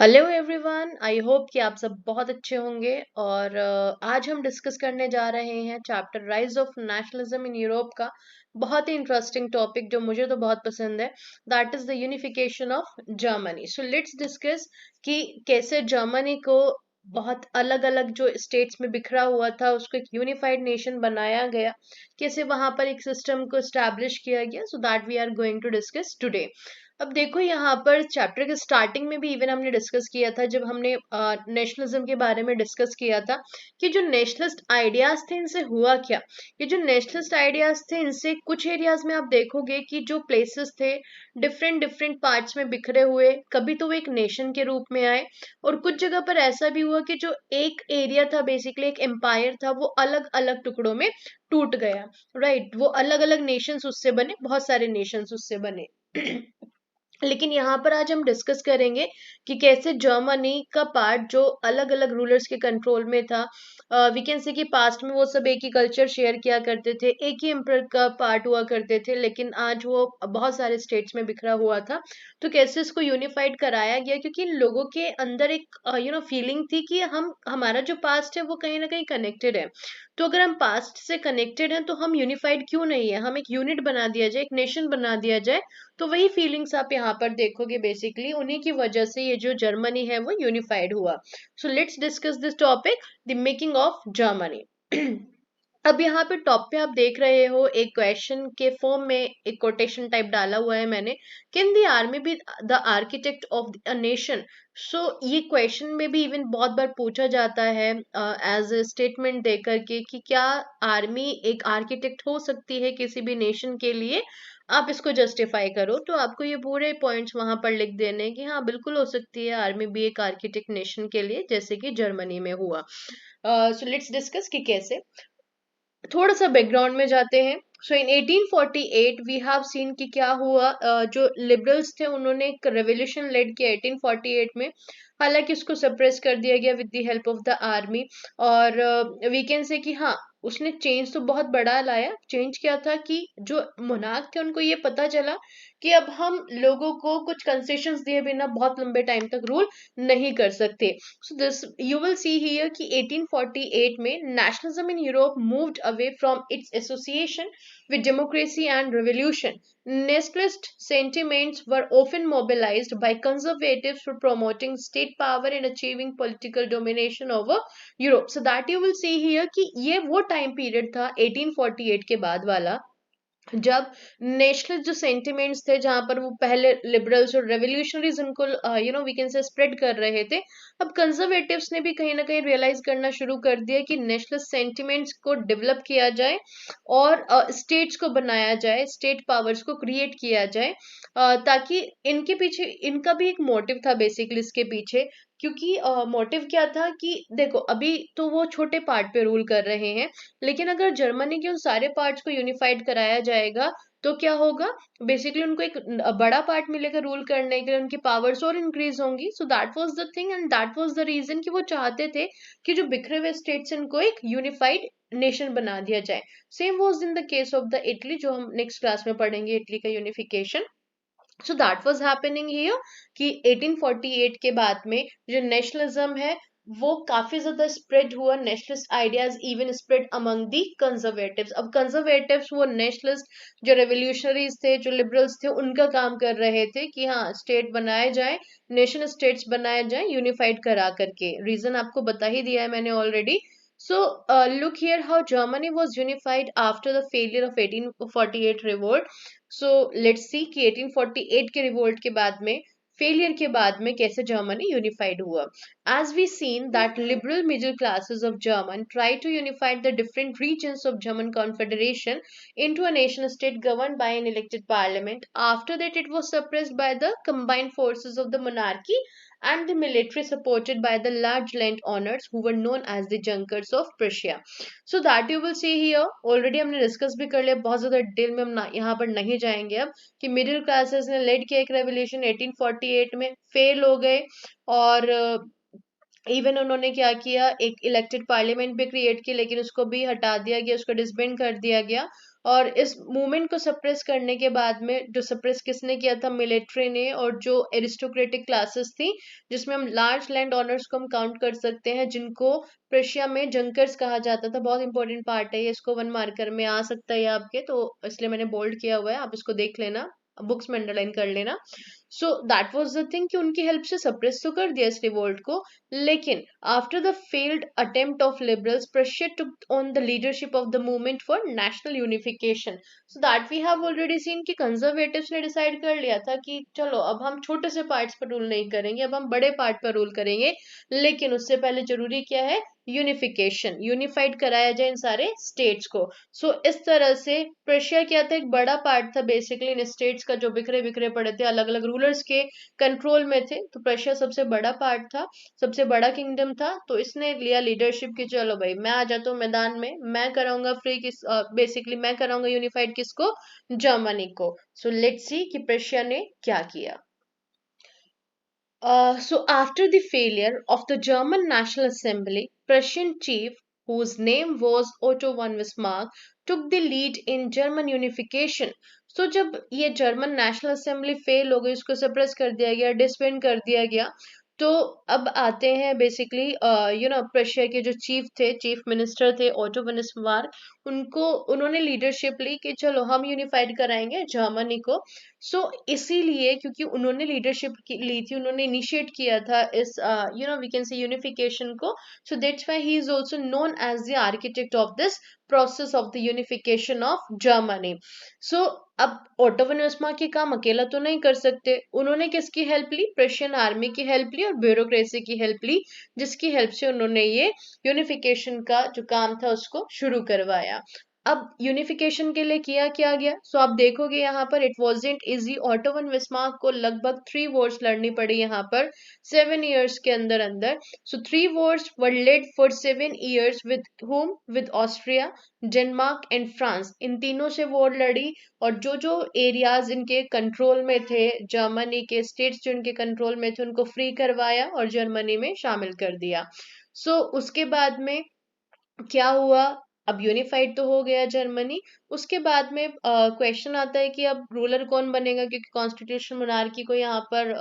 Hello everyone, I hope कि आप सब बहुत अच्छे होंगे। और आज हम डिस्कस करने जा रहे हैं chapter rise of nationalism in Europe का बहुत ही इंटरेस्टिंग टॉपिक जो मुझे तो बहुत पसंद है। That is the unification of Germany. So let's discuss कि कैसे जर्मनी को बहुत अलग अलग जो स्टेट्स में बिखरा हुआ था उसको एक यूनिफाइड नेशन बनाया गया, कैसे वहां पर एक सिस्टम को स्टैब्लिश किया गया। So that we are going to discuss today. अब देखो, यहाँ पर चैप्टर के स्टार्टिंग में भी इवन हमने डिस्कस किया था, जब हमने नेशनलिज्म के बारे में डिस्कस किया था कि जो नेशनलिस्ट आइडियाज थे इनसे हुआ क्या। ये जो नेशनलिस्ट आइडियाज थे इनसे कुछ एरियाज में आप देखोगे कि जो प्लेसेस थे डिफरेंट डिफरेंट पार्ट्स में बिखरे हुए, कभी तो वो एक नेशन के रूप में आए, और कुछ जगह पर ऐसा भी हुआ कि जो एक एरिया था, बेसिकली एक एम्पायर था, वो अलग अलग टुकड़ों में टूट गया। राइट, वो अलग अलग नेशंस उससे बने, बहुत सारे नेशंस उससे बने। लेकिन यहाँ पर आज हम डिस्कस करेंगे कि कैसे जर्मनी का पार्ट जो अलग अलग रूलर्स के कंट्रोल में था, वी कैन से कि पास्ट में वो सब एक ही कल्चर शेयर किया करते थे, एक ही एम्पायर का पार्ट हुआ करते थे, लेकिन आज वो बहुत सारे स्टेट्स में बिखरा हुआ था। तो कैसे इसको यूनिफाइड कराया गया, क्योंकि इन लोगों के अंदर एक फीलिंग थी कि हम हमारा जो पास्ट है वो कहीं ना कहीं कनेक्टेड है। तो अगर हम पास्ट से कनेक्टेड हैं तो हम यूनिफाइड क्यों नहीं है, हम एक यूनिट बना दिया जाए, एक नेशन बना दिया जाए। तो वही फीलिंग्स आप यहाँ पर देखोगे, बेसिकली उन्हीं की वजह से ये जो जर्मनी है वो यूनिफाइड हुआ। So let's discuss this topic, the making of Germany. अब यहाँ पे टॉप पे आप देख रहे हो एक क्वेश्चन के फॉर्म में एक कोटेशन टाइप डाला हुआ है मैंने, can the army be the architect of a nation. So ये क्वेश्चन में भी इवन बहुत बार पूछा जाता है एज ए स्टेटमेंट देकर के कि क्या आर्मी एक आर्किटेक्ट हो सकती है किसी भी नेशन के लिए। आप इसको जस्टिफाई करो, तो आपको ये पूरे पॉइंट्स वहां पर लिख देने हैं कि हाँ बिल्कुल हो सकती है आर्मी भी एक आर्किटेक्ट नेशन के लिए, जैसे कि जर्मनी में हुआ। सो लेट्स डिस्कस कि कैसे। थोड़ा सा बैकग्राउंड में जाते हैं। सो इन 1848 वी हैव सीन कि क्या हुआ, जो लिबरल्स थे उन्होंने एक रेवोल्यूशन लेड किया 1848 में। हालांकि उसको सप्रेस कर दिया गया with the help of the army. और वी कैन से कि हाँ, उसने चेंज तो बहुत बड़ा लाया। चेंज क्या था कि जो मोनार्क थे उनको ये पता चला कि अब हम लोगों को कुछ कंसेशंस दिए बिना बहुत लंबे टाइम तक रूल नहीं कर सकते। So this you will see here कि 1848 में nationalism in Europe moved away from its association with democracy and revolution. Nationalist sentiments were often mobilized by conservatives for promoting state power and achieving political domination over Europe. So that you will see here कि ये वो time period था 1848 के बाद वाला, जब national जो sentiments थे, जहां पर वो पहले लिबरल्स और रेवोल्यूशनरीज उनको वी कैन से स्प्रेड कर रहे थे, अब कंजर्वेटिव्स ने भी कहीं ना कहीं रियलाइज करना शुरू कर दिया कि नेशनल सेंटिमेंट्स को डेवलप किया जाए और स्टेट्स को बनाया जाए, स्टेट पावर्स को क्रिएट किया जाए, ताकि इनके पीछे इनका भी एक मोटिव था बेसिकली इसके पीछे। क्योंकि मोटिव क्या था कि देखो, अभी तो वो छोटे पार्ट पे रूल कर रहे हैं, लेकिन अगर जर्मनी के उन सारे पार्ट्स को यूनिफाइड कराया जाएगा तो क्या होगा, बेसिकली उनको एक बड़ा पार्ट मिलेगा रूल करने के लिए, उनकी पावर्स और इंक्रीज होंगी। So that was the thing and that was the reason कि वो चाहते थे कि जो बिखरे हुए स्टेट्स इनको एक यूनिफाइड नेशन बना दिया जाए। Same was in the case of the Italy, जो हम नेक्स्ट क्लास में पढ़ेंगे, इटली का unification. So that was happening here कि 1848 के बाद में जो नेशनलिज्म है वो काफी ज्यादा स्प्रेड हुआ। Nationalist ideas even spread among the conservatives. अब कंजर्वेटिव्स वो नेशनलिस्ट जो रेवोल्यूशनरीज थे, जो लिबरल्स थे, उनका काम कर रहे थे कि हाँ स्टेट बनाए जाए, नेशन स्टेट्स बनाए जाए यूनिफाइड करा करके। रीजन आपको बता ही दिया है मैंने already. So look here how Germany was unified after the failure of 1848 revolt. So let's see कि 1848 के रिवोल्ट के बाद में, फेलियर के बाद में, कैसे जर्मनी यूनिफाइड हुआ। As we seen that liberal middle classes of German tried to unify the different regions of German Confederation into a nation state governed by an elected parliament. After that, it was suppressed by the combined forces of the monarchy and the military supported by the large land owners who were known as the Junkers of Prussia. So that you will see here, already हमने discuss भी कर लिया, बहुत ज्यादा detail में हम यहाँ पर नहीं जाएंगे अब, कि मिडिल क्लासेस ने लेड किया एक रेवोल्यूशन 1848 में, फेल हो गए। और इवन उन्होंने क्या किया, एक इलेक्टेड पार्लियामेंट भी क्रिएट की, लेकिन उसको भी हटा दिया गया, उसको डिसबैंड कर दिया गया। और इस मूवमेंट को सप्रेस करने के बाद में, जो सप्रेस किसने किया था, मिलिट्री ने, और जो एरिस्टोक्रेटिक क्लासेस थी, जिसमें हम लार्ज लैंड ऑनर्स को हम काउंट कर सकते हैं, जिनको प्रशिया में जंकर्स कहा जाता था। बहुत इंपॉर्टेंट पार्ट है ये, इसको 1 मार्कर में आ सकता है आपके, तो इसलिए मैंने बोल्ड किया हुआ है, आप इसको देख लेना, बुक्स में अंडरलाइन कर लेना। सो दैट वाज द थिंग कि उनकी हेल्प से सप्रेस तो कर दिया इस रिवोल्ट को, लेकिन after the failed attempt of liberals, Prussia took on the leadership of the movement for national unification. So that we have already seen कि कंजर्वेटिव्स ने डिसाइड कर लिया था कि चलो अब हम छोटे से पार्ट्स पर रूल नहीं करेंगे, अब हम बड़े पार्ट पर रूल करेंगे, लेकिन उससे पहले जरूरी क्या है, यूनिफिकेशन, यूनिफाइड कराया जाए इन सारे स्टेट्स को। सो इस तरह से प्रशिया क्या था, एक बड़ा पार्ट था बेसिकली इन स्टेट्स का, जो बिखरे बिखरे पड़े थे, अलग अलग रूलर्स के कंट्रोल में थे। तो प्रशिया सबसे बड़ा पार्ट था, सबसे बड़ा किंगडम था। तो इसने लिया लीडरशिप की चलो भाई मैं आ जाता हूँ मैदान में, मैं कराऊंगा फ्री किस, बेसिकली मैं कराऊंगा यूनिफाइड किसको, जर्मनी को। सो लेट्स सी कि प्रशिया ने क्या किया। So after the failure of the German National Assembly, Prussian chief, whose name was Otto von Bismarck, took the lead in German unification. So जब ये जर्मन नेशनल असेंबली फेल हो गई, उसको suppress कर दिया गया, डिसबैंड कर दिया गया, तो अब आते हैं बेसिकली प्रशिया के जो चीफ थे, चीफ मिनिस्टर थे ओटो वन बिस्मार्क, उनको उन्होंने लीडरशिप ली कि चलो हम यूनिफाइड कराएंगे जर्मनी को। सो इसीलिए क्योंकि उन्होंने लीडरशिप ली थी, उन्होंने इनिशिएट किया था इस वी कैन से यूनिफिकेशन को। So that's why he is also known as the architect of this process of the unification of Germany. So अब ओटो वन बिस्मार्क की काम अकेला तो नहीं कर सकते, उन्होंने किसकी हेल्प ली, प्रशियन आर्मी की हेल्प ली और ब्यूरोक्रेसी की हेल्प ली, जिसकी हेल्प से उन्होंने ये यूनिफिकेशन का जो काम था उसको शुरू करवाया। अब यूनिफिकेशन के लिए किया क्या गया, सो आप देखोगे यहाँ पर it wasn't easy, auto von Bismarck को लगभग 3 वॉर्स लड़नी पड़ी यहाँ पर 7 years के अंदर अंदर। So 3 wars were led for 7 years with whom, with Austria, Denmark and France, इन तीनों से वॉर लड़ी। और जो जो एरियाज इनके कंट्रोल में थे, जर्मनी के स्टेट्स जो इनके कंट्रोल में थे, उनको फ्री करवाया और जर्मनी में शामिल कर दिया। सो उसके बाद में क्या हुआ, अब यूनिफाइड तो हो गया जर्मनी। उसके बाद में क्वेश्चन आता है कि अब रूलर कौन बनेगा, क्योंकि कॉन्स्टिट्यूशन मोनार्की को यहाँ पर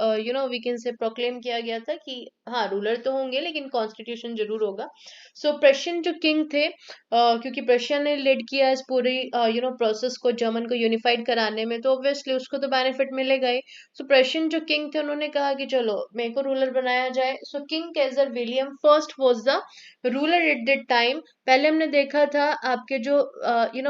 वी कैन से प्रोक्लेम किया गया था कि हाँ रूलर तो होंगे लेकिन कॉन्स्टिट्यूशन जरूर होगा। सो प्रशियन जो किंग थे, क्योंकि प्रशियन ने लीड किया इस पूरी प्रोसेस को, जर्मन को यूनिफाइड कराने में, तो ऑब्वियसली उसको तो बेनिफिट मिलेगा ही। सो प्रशियन जो किंग थे, उन्होंने कहा कि चलो मेरे को रूलर बनाया जाए। So king Kaiser William first was the ruler at that time. पहले हमने देखा था आपके जो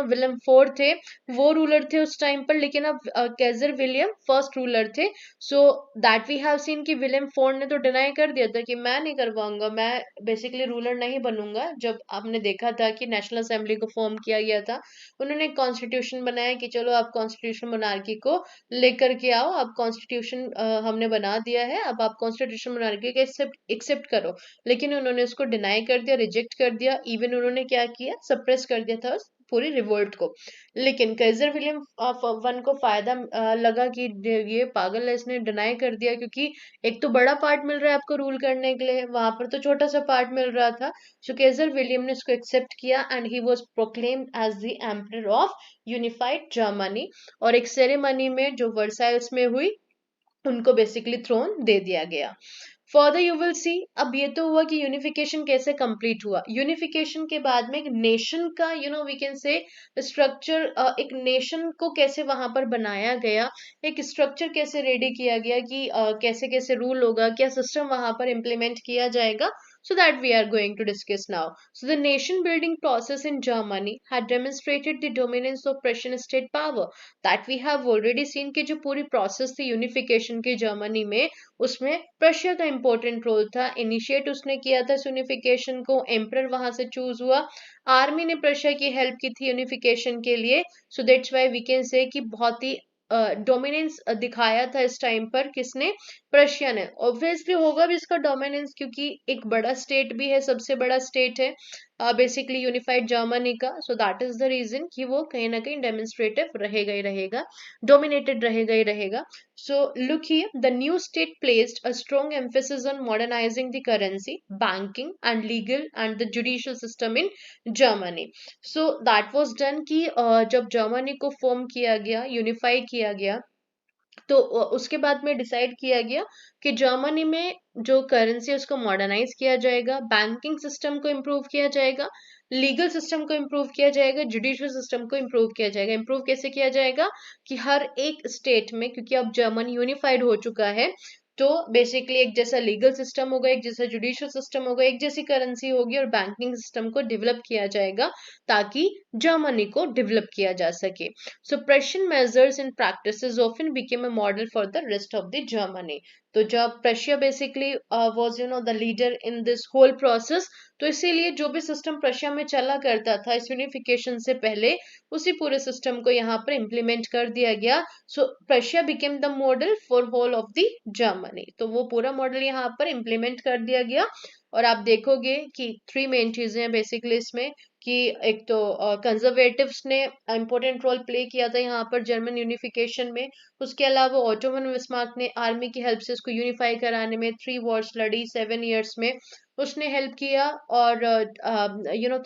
विलियम फोर थे, वो रूलर थे उस टाइम पर, लेकिन अब कैजर विलियम फर्स्ट रूलर थे। So that we have seen कि विलियम फोर ने तो डिनाई कर दिया था कि मैं नहीं करवाऊंगा, मैं बेसिकली रूलर नहीं बनूंगा। जब आपने देखा था कि नेशनल असेंबली को फॉर्म किया गया था, उन्होंने कॉन्स्टिट्यूशन बनाया कि चलो आप कॉन्स्टिट्यूशन मोनार्की को लेकर के आओ, अब कॉन्स्टिट्यूशन हमने बना दिया है, अब आप कॉन्स्टिट्यूशन मोनार्की के एक्सेप्ट करो। लेकिन उन्होंने उसको डिनाई कर दिया, रिजेक्ट कर दिया, इवन उन्होंने क्या किया, सप्रेस कर दिया था उस पूरी रिवोल्ट को। लेकिन कैजर विलियम वन को फायदा लगा कि ये पागल है, इसने डिनाई कर दिया, क्योंकि एक तो बड़ा पार्ट मिल रहा है आपको रूल करने के लिए, वहां पर तो छोटा सा पार्ट मिल रहा था। सो कैजर विलियम ने इसको एक्सेप्ट किया and he was proclaimed as the emperor of unified Germany. और एक सेरेमनी में जो वर्साइल्स में हुई, उनको बेसिकली थ्रोन दे दिया गया। फर्दर यू विल सी, अब ये तो हुआ कि यूनिफिकेशन कैसे कंप्लीट हुआ। यूनिफिकेशन के बाद में एक नेशन का वी कैन से स्ट्रक्चर, एक नेशन को कैसे वहां पर बनाया गया, एक स्ट्रक्चर कैसे रेडी किया गया कि कैसे कैसे रूल होगा, क्या सिस्टम वहां पर इम्प्लीमेंट किया जाएगा। So that we are going to discuss now. So the nation building process in Germany had demonstrated the dominance of Prussian state power, that we have already seen कि जो पूरी process थी unification की Germany में, उसमें प्रशिया का important role था। Initiate उसने किया था यूनिफिकेशन को, एम्परर वहां से चूज हुआ, आर्मी ने प्रशिया की हेल्प की थी यूनिफिकेशन के लिए। So that's why we can say कि बहुत ही डोमिनेंस दिखाया था इस टाइम पर, किसने, प्रशिया ने। ऑब्वियसली होगा भी इसका डोमिनेंस, क्योंकि एक बड़ा स्टेट भी है, सबसे बड़ा स्टेट है, बेसिकली यूनिफाइड जर्मनी का. So that is the reason कि वो कहीं ना कहीं डेमोन्स्ट्रेटिव रहेगा ही रहेगा, डोमिनेटेड रहेगा ही रहेगा. So look here, the new state placed a strong emphasis on modernizing the currency, banking, and legal and the judicial system in Germany. So that was done कि जब जर्मनी को फॉर्म किया गया, unify किया गया, तो उसके बाद में डिसाइड किया गया कि जर्मनी में जो करेंसी है उसको मॉडर्नाइज किया जाएगा, बैंकिंग सिस्टम को इम्प्रूव किया जाएगा, लीगल सिस्टम को इम्प्रूव किया जाएगा, जुडिशियल सिस्टम को इम्प्रूव किया जाएगा. इम्प्रूव कैसे किया जाएगा कि हर एक स्टेट में, क्योंकि अब जर्मनी यूनिफाइड हो चुका है, तो बेसिकली एक जैसा लीगल सिस्टम होगा, एक जैसा जुडिशियल सिस्टम होगा, एक जैसी करेंसी होगी और बैंकिंग सिस्टम को डेवलप किया जाएगा ताकि जर्मनी को डेवलप किया जा सके. Suppression measures and practices often became a model for the rest of the Germany. तो जब Prussia basically was the leader in this whole process, तो इसीलिए जो भी सिस्टम प्रशिया में चला करता था इस यूनिफिकेशन से पहले, उसी पूरे सिस्टम को यहाँ पर इम्प्लीमेंट कर दिया गया. So Prussia became the model for whole of the Germany. तो वो पूरा मॉडल यहाँ पर इम्प्लीमेंट कर दिया गया. और आप देखोगे कि 3 मेन चीजें हैं बेसिकली इसमें, कि एक तो कंजर्वेटिव्स ने इम्पोर्टेंट रोल प्ले किया था यहाँ पर जर्मन यूनिफिकेशन में. उसके अलावा ऑटोमन बिस्मार्क ने आर्मी की हेल्प से इसको यूनिफाई कराने में 3 वॉर्स लड़ी 7 ईयर्स में, उसने हेल्प किया. और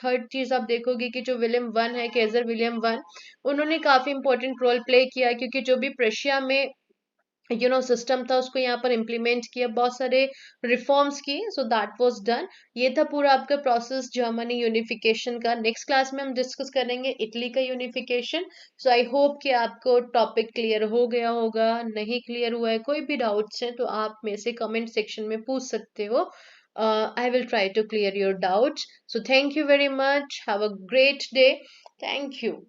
थर्ड चीज आप देखोगे कि जो विलियम वन है, केजर विलियम वन, उन्होंने काफी इंपॉर्टेंट रोल प्ले किया, क्योंकि जो भी प्रशिया में सिस्टम था उसको यहाँ पर इम्प्लीमेंट किया, बहुत सारे रिफॉर्म्स किए. सो दैट वाज डन. ये था पूरा आपका प्रोसेस जर्मनी यूनिफिकेशन का. नेक्स्ट क्लास में हम डिस्कस करेंगे इटली का यूनिफिकेशन. सो आई होप कि आपको टॉपिक क्लियर हो गया होगा. नहीं क्लियर हुआ है, कोई भी डाउट्स हैं तो आप मेरे से कमेंट सेक्शन में पूछ सकते हो. I will try to clear your doubts. So thank you very much. Have a great day. Thank you.